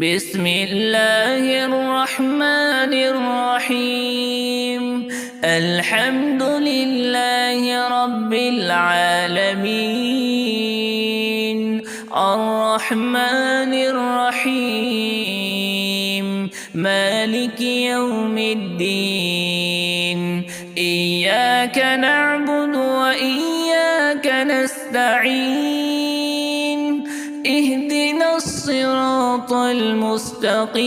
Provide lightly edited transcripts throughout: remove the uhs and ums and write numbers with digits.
بسم الله الرحمن الرحيم. الحمد لله رب العالمين، الرحمن الرحيم، مالك يوم الدين. إياك نعبد وإياك نستعين، اهدنا الصراط المستقيم،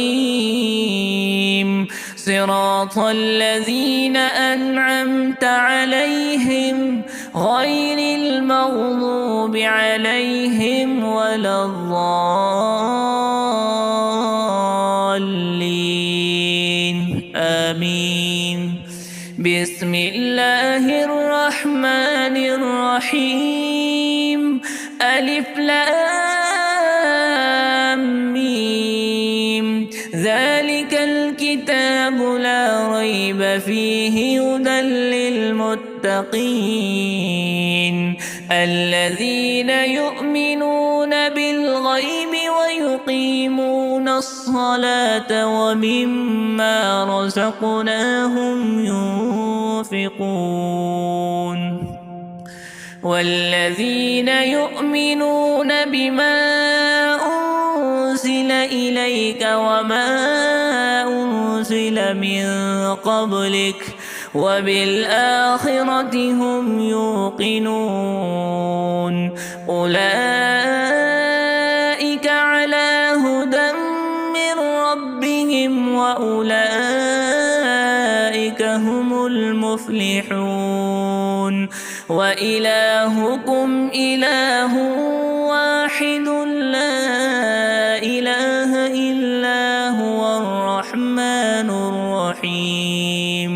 صراط الذين أنعمت عليهم غير المغضوب عليهم ولا الضالين، آمين. بسم الله الرحمن الرحيم. ألف لام ميم، ذلك الكتاب لا ريب فيه هدى للمتقين الذين يؤمنون بالغيب ويقيمون الصلاة ومما رزقناهم ينفقون والذين يؤمنون بما أنزل إليك وما أنزل من قبلك وبالآخرة هم يوقنون أولئك على هدى من ربهم وأولئك هم المفلحون. وإلهكم إله واحد لا إله إلا هو الرحمن الرحيم.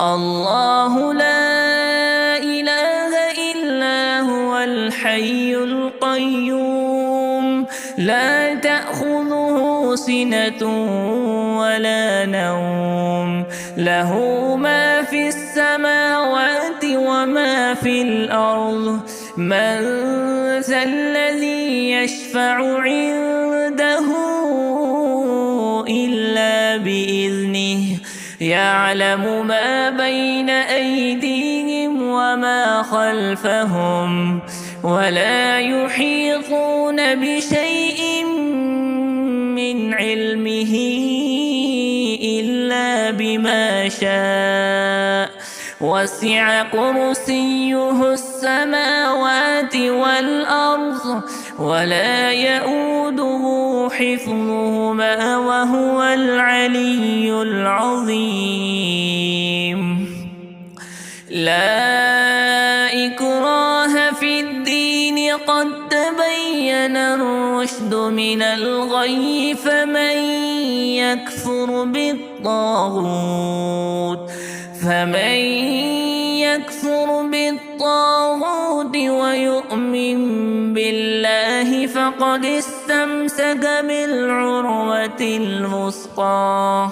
الله لا إله إلا هو الحي القيوم، لا تأخذه سنة ولا نوم، له ما في السماوات وما في الأرض. من ذا الذي يشفع عنده إلا بإذنه، يعلم ما بين أيديهم وما خلفهم ولا يحيطون بشيء من علمه إلا بما شاء. وسع كرسيه السماوات والأرض ولا يؤوده حفظهما وهو العلي العظيم. لا إكراه في الدين، قد تبين الرشد من الغي. فمن يكفر بالطاغوت ويؤمن بالله فقد استمسك بالعروة الوثقى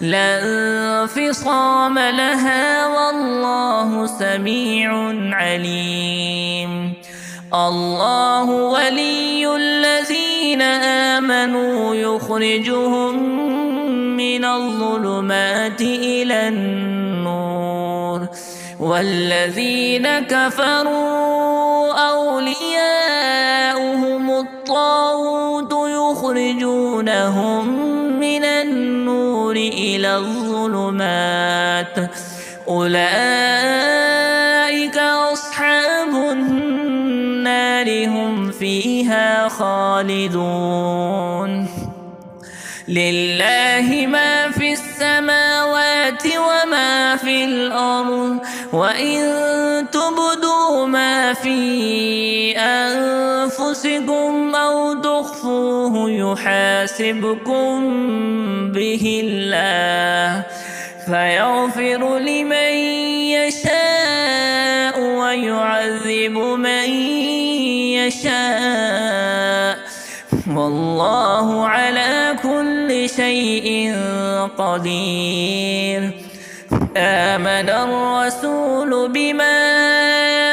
لا انفصام لها، والله سميع عليم. الله ولي الذين آمنوا يخرجهم من الظلمات إلى النور، والذين كفروا أولياؤهم الطاغوت يخرجونهم من النور إلى الظلمات. أولئك أصحاب النار هم فيها خالدون. لله ما في السماوات وما في الأرض، وإن تبدوا ما في أنفسكم أو تخفوه يحاسبكم به الله فيغفر لمن يشاء ويعذب من يشاء، والله على كل شيء قدير. آمن الرسول بما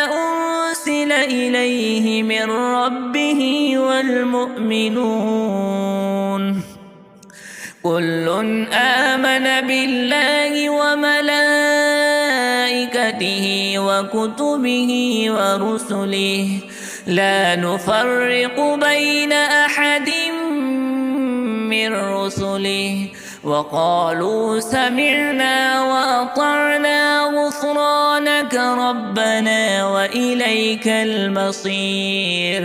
أنزل إليه من ربه والمؤمنون كل آمن بالله وملائكته وكتبه ورسله لا نفرق بين أحد من رسله وقالوا سمعنا وأطعنا غفرانك ربنا وإليك المصير.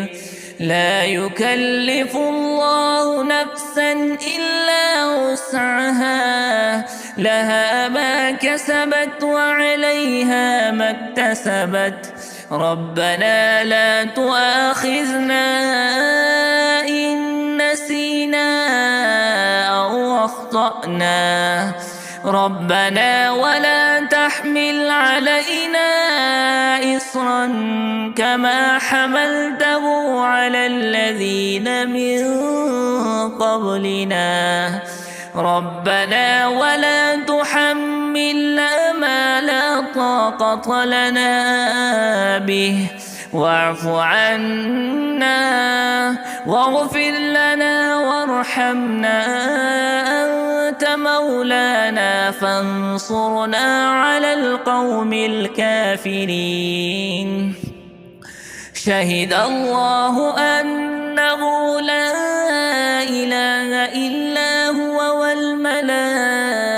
لا يكلف الله نفسا إلا وسعها لها ما كسبت وعليها ما اكتسبت ربنا لا تؤاخذنا إن نسينا أو أخطأنا ربنا ولا تحمل علينا إصرا كما حملته على الذين من قبلنا ربنا ولا تحملنا ما لا طاقة لنا به واعف عنا واغفر لنا وارحمنا أنت مولانا فانصرنا على القوم الكافرين. شهد الله أنه لا إله إلا هو والملائكة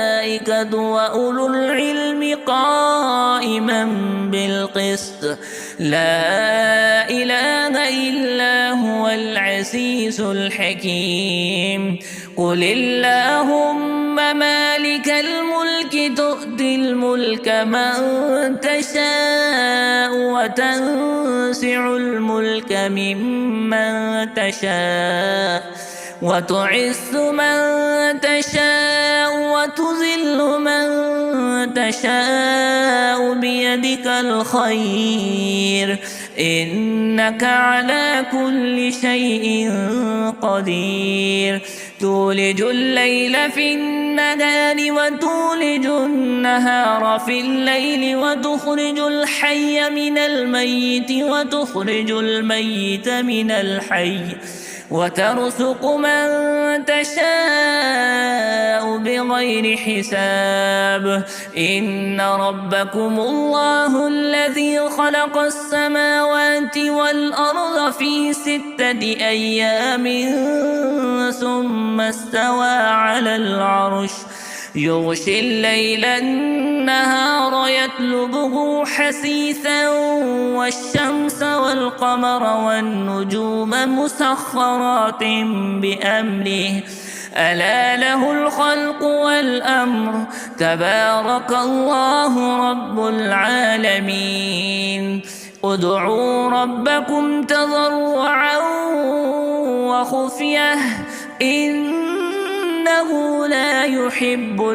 وأولو العلم قائما بالقسط لا إله إلا هو العزيز الحكيم. قل اللهم مالك الملك تؤتي الملك من تشاء وتنزع الملك ممن تشاء وتعز من تشاء وتذل من تشاء بيدك الخير إنك على كل شيء قدير. تولج الليل في النهار وتولج النهار في الليل وتخرج الحي من الميت وتخرج الميت من الحي وترزق من تشاء بغير حساب. إن ربكم الله الذي خلق السماوات والأرض في 6 أيام ثم استوى على العرش يغشي الليل النهار يطلبه حثيثا والشمس والقمر والنجوم مسخرات بأمره ألا له الخلق والأمر تبارك الله رب العالمين. ادعوا ربكم تضرعا وخفية إنه لا يحب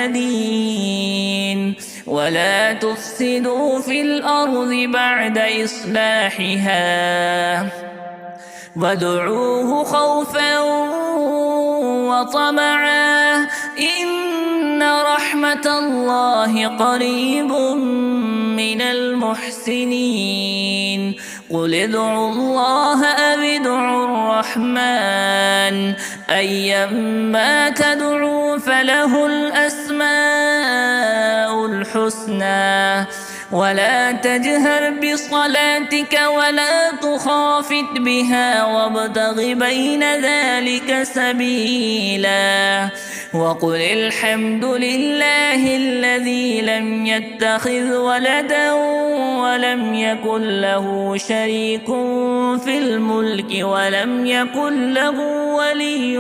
المعتدين. ولا تفسدوا في الأرض بعد إصلاحها وادعوه خوفا وطمعا إن رحمة الله قريب من المحسنين. قل ادعوا الله أو ادعوا الرحمن أيما تدعوا فله الأسماء الحسنى ولا تجهر بصلاتك ولا تخافت بها وابتغ بين ذلك سبيلا. وقل الحمد لله الذي لم يتخذ ولدا ولم يكن له شريك في الملك ولم يكن له ولي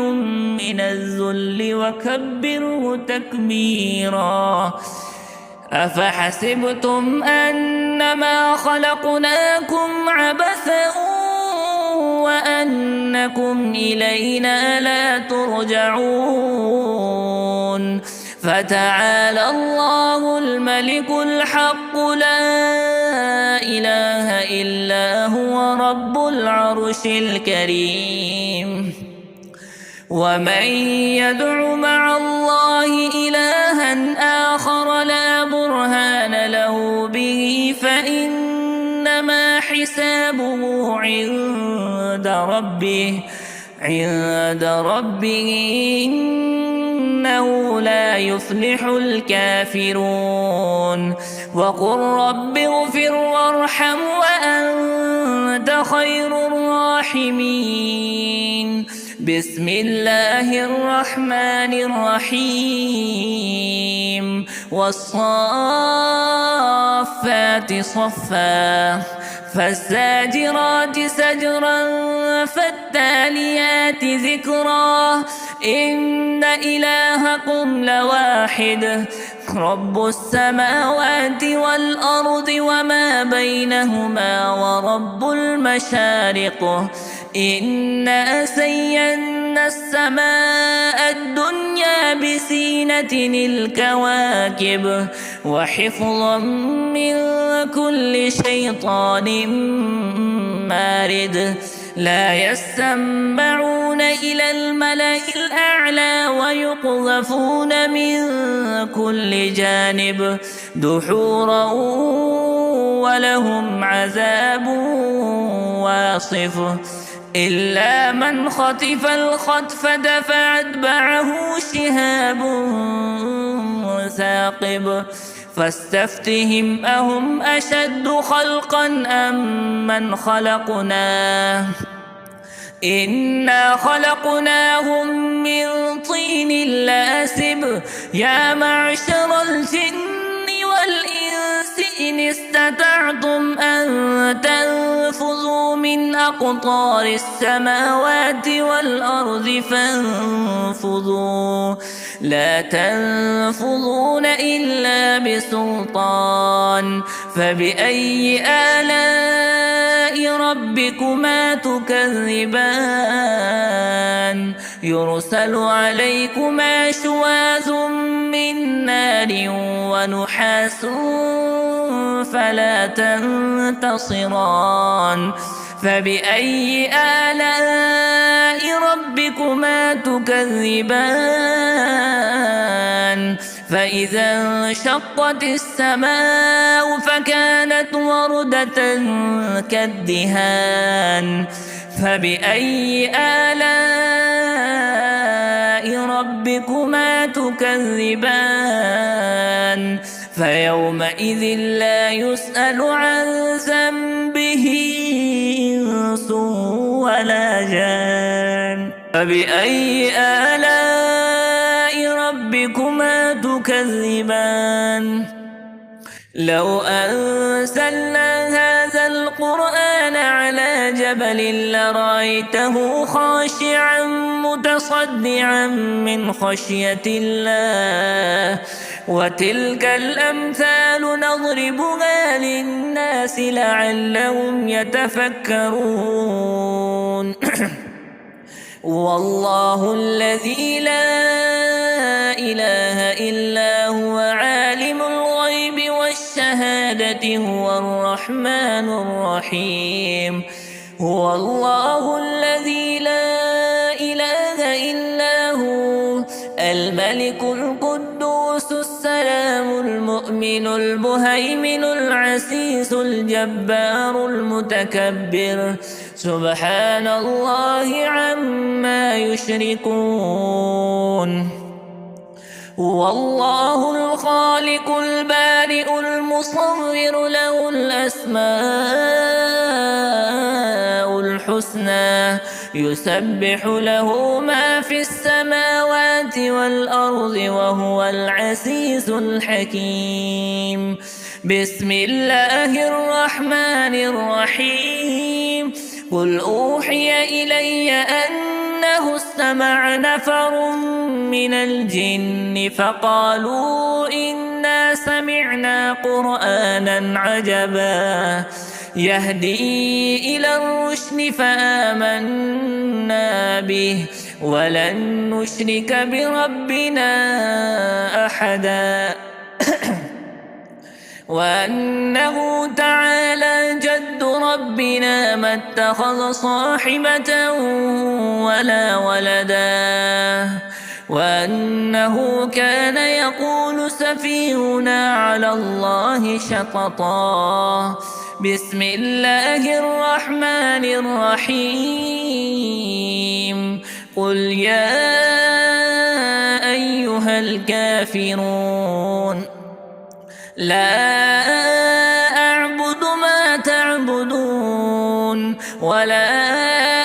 من الذل وكبره تكبيرا. أفحسبتم أنما خلقناكم عبثا وأنكم إلينا لا ترجعون. فتعالى الله الملك الحق لا إله إلا هو رب العرش الكريم. ومن يدع مع الله إلها آخر لا برهان له به فإنما حسابه عند ربه إنه لا يفلح الكافرون وقل رب اغفر وارحم وأنت خير الراحمين بسم الله الرحمن الرحيم والصافات صفا فالزاجرات زجرا فالتاليات ذكرا إن إلهكم لواحد رب السماوات والأرض وما بينهما ورب المشارق إنا زينا السماء الدنيا بزينة الكواكب وحفظا من كل شيطان مارد لا يسمعون إلى الملأ الأعلى ويقذفون من كل جانب دحورا ولهم عذاب واصف إلا من خطف الخطفة فأتبعه شهاب ثاقب فاستفتهم أهم أشد خلقا أم من خلقنا إنا خلقناهم من طين لاسب يا معشر الجن والإنس إن استطعتم أن تنفذوا من أقطار السماوات والأرض فانفذوا لا تنفذون إلا بسلطان فبأي آلاء ربكما تكذبان يرسل عليكما شواظ من نار ونحاس فلا تنتصران فبأي آلاء ربكما تكذبان فإذا انشقت السماء فكانت وردة كالدهان فبأي آلاء ربكما تكذبان فيومئذ لا يسأل عن ذنبه إنس ولا جان فبأي آلاء ربكما تكذبان لو أنزلنا هذا القرآن على جبل لرأيته خاشعا متصدعا من خشية الله وتلك الأمثال نضربها للناس لعلهم يتفكرون والله الذي لا إله إلا هو عالم الغيب والشهادة هو الرحمن الرحيم هو الله الذي لا إله إلا هو الملك القدوس السلام المؤمن المهيمن العزيز الجبار المتكبر سبحان الله عما يشركون هو الله الخالق البارئ المصور له الأسماء الحسنى يسبح له ما في السماوات والأرض وهو العزيز الحكيم بسم الله الرحمن الرحيم قل أوحي إلي أنه استمع نفر من الجن فقالوا إنا سمعنا قرآنا عجبا يهدي إلى الرشد فآمنا به ولن نشرك بربنا أحدا وأنه تعالى جد ربنا ما اتخذ صاحبة ولا ولدا وأنه كان يقول سفيهنا على الله شططا بسم الله الرحمن الرحيم قل يا أيها الكافرون لا أعبد ما تعبدون ولا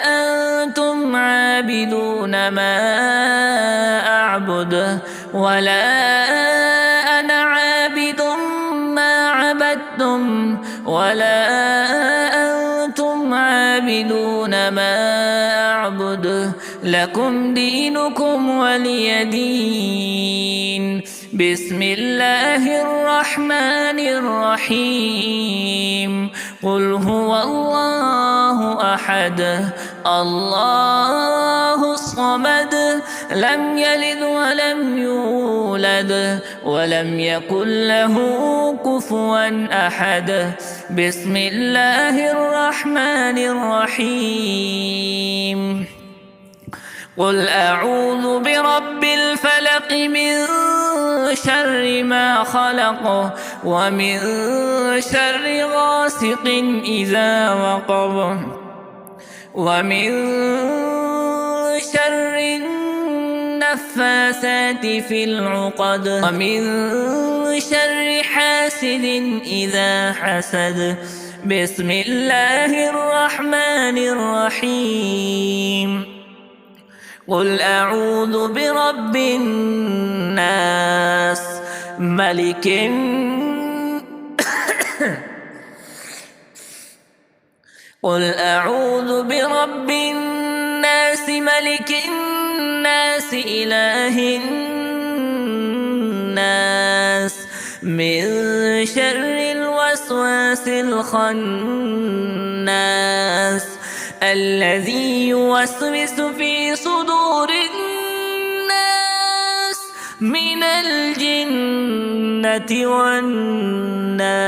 أنتم عابدون ما أعبد ولا أنا عابد ما عبدتم ولا أنتم عابدون ما أعبد لكم دينكم ولي دين بسم الله الرحمن الرحيم قل هو الله أحد الله الصمد لم يلد ولم يولد ولم يكن له كفوا أحد بسم الله الرحمن الرحيم قل أعوذ برب الفلق من شر ما خلق ومن شر غاسق إذا وقب ومن شر النفاثات في العقد ومن شر حاسد إذا حسد بسم الله الرحمن الرحيم قل أعوذ برب الناس ملك قل أعوذ برب الناس ملك الناس إله الناس من شر الوسواس الخناس الذي يوسوس في صدور الناس من الجنة والناس